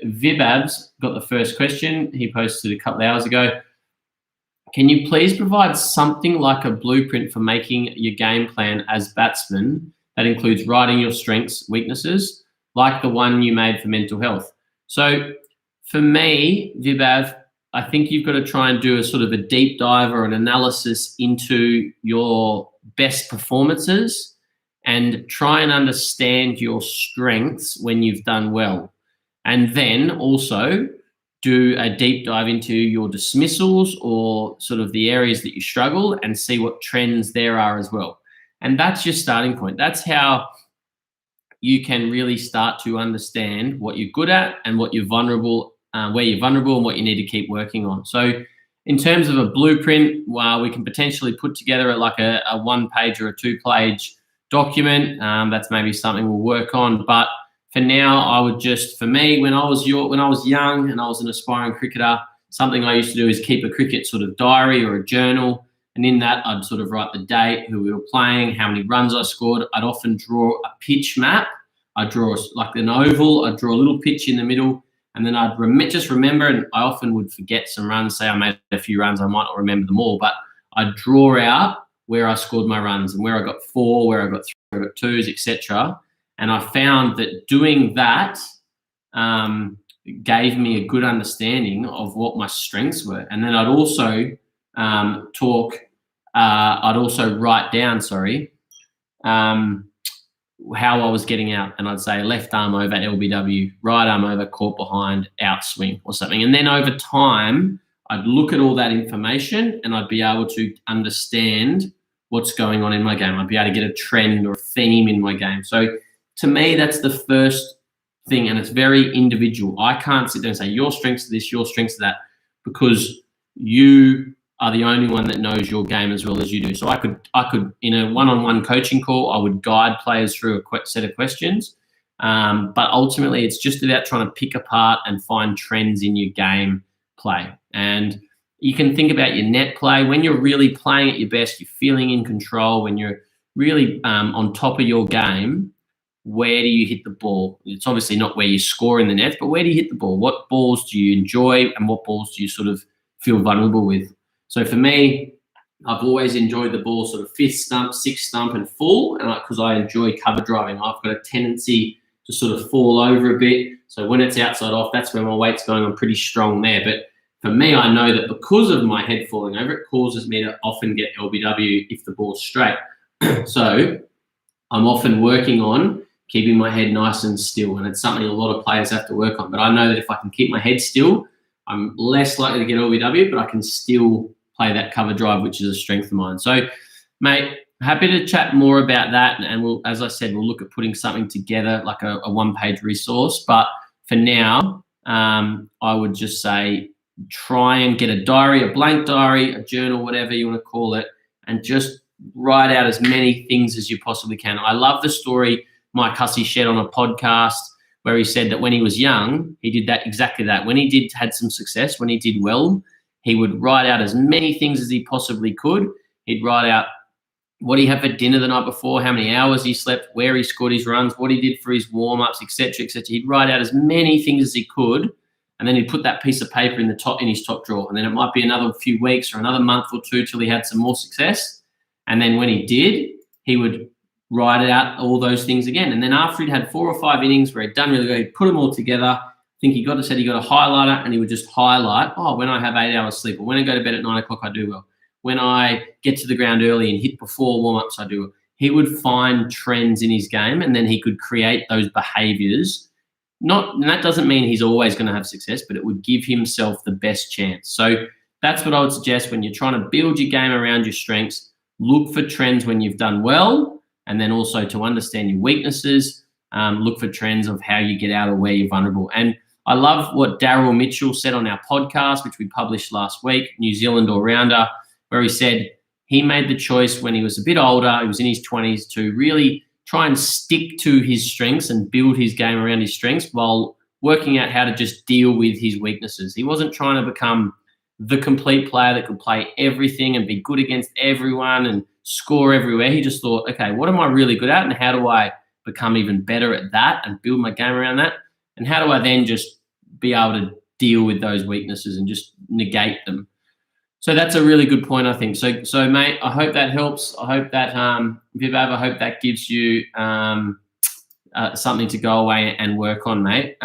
Vibab's got the first question. He posted a couple of hours ago. Can you please provide something like a blueprint for making your game plan as batsman that includes writing your strengths, weaknesses, like the one you made for mental health? So for me, Vibhav, I think you've got to try and do a sort of a deep dive or an analysis into your best performances and try and understand your strengths when you've done well. And then also do a deep dive into your dismissals or sort of the areas that you struggle and see what trends there are as well. And that's your starting point. That's how you can really start to understand what you're good at and what you're vulnerable, where you're vulnerable and what you need to keep working on. So in terms of a blueprint, well, we can potentially put together like a 1-page or a 2-page document. That's maybe something we'll work on. But for now, I would just, for me, when I was young and I was an aspiring cricketer, something I used to do is keep a cricket sort of diary or a journal. And in that, I'd sort of write the date, who we were playing, how many runs I scored. I'd often draw a pitch map. I'd draw like an oval. I'd draw a little pitch in the middle. And then I'd just remember, and I often would forget some runs. Say I made a few runs, I might not remember them all, but I'd draw out where I scored my runs and where I got 4, where I got 3, where I got 2s, etc. And I found that doing that gave me a good understanding of what my strengths were. And then I'd also write down, how I was getting out. And I'd say left arm over LBW, right arm over caught behind, out swing or something. And then over time, I'd look at all that information and I'd be able to understand what's going on in my game. I'd be able to get a trend or a theme in my game. So to me, that's the first thing, and it's very individual. I can't sit there and say your strengths are this, your strengths are that, because you are the only one that knows your game as well as you do. So I could in a one-on-one coaching call, I would guide players through a set of questions. But ultimately, it's just about trying to pick apart and find trends in your game play. And you can think about your net play. When you're really playing at your best, you're feeling in control, when you're really on top of your game, where do you hit the ball? It's obviously not where you score in the net, but where do you hit the ball? What balls do you enjoy and what balls do you sort of feel vulnerable with? So for me, I've always enjoyed the ball sort of 5th stump, 6th stump and full, and because I enjoy cover driving. I've got a tendency to sort of fall over a bit. So when it's outside off, that's where my weight's going. I'm pretty strong there. But for me, I know that because of my head falling over, it causes me to often get LBW if the ball's straight. So I'm often working on keeping my head nice and still, and it's something a lot of players have to work on. But I know that if I can keep my head still, I'm less likely to get LBW, but I can still play that cover drive, which is a strength of mine. So, mate, happy to chat more about that. And we'll, as I said, we'll look at putting something together, like a 1-page resource. But for now, I would just say try and get a diary, a blank diary, a journal, whatever you want to call it, and just write out as many things as you possibly can. I love the story Mike Hussey shared on a podcast where he said that when he was young, he did that exactly that. When he had some success, when he did well, he would write out as many things as he possibly could. He'd write out what he had for dinner the night before, how many hours he slept, where he scored his runs, what he did for his warm-ups, etc., etc. He'd write out as many things as he could, and then he'd put that piece of paper in his top drawer. And then it might be another few weeks or another month or two till he had some more success. And then when he did, he would write out all those things again. And then after he'd had 4 or 5 innings where he'd done really well, he'd put them all together. I think he got a highlighter, and he would just highlight, when I have 8 hours sleep, or when I go to bed at 9 o'clock, I do well. When I get to the ground early and hit before warm-ups, I do well. He would find trends in his game, and then he could create those behaviours. And that doesn't mean he's always going to have success, but it would give himself the best chance. So that's what I would suggest when you're trying to build your game around your strengths. Look for trends when you've done well, and then also to understand your weaknesses, look for trends of how you get out of where you're vulnerable. And I love what Daryl Mitchell said on our podcast, which we published last week, New Zealand All-Rounder, where he said he made the choice when he was a bit older, he was in his 20s, to really try and stick to his strengths and build his game around his strengths while working out how to just deal with his weaknesses. He wasn't trying to become the complete player that could play everything and be good against everyone and score everywhere. He just thought, okay, what am I really good at, and how do I become even better at that and build my game around that? And how do I then just be able to deal with those weaknesses and just negate them. So that's a really good point, I think. So mate, I hope that helps. I hope that Vibhav, I hope that gives you something to go away and work on, mate.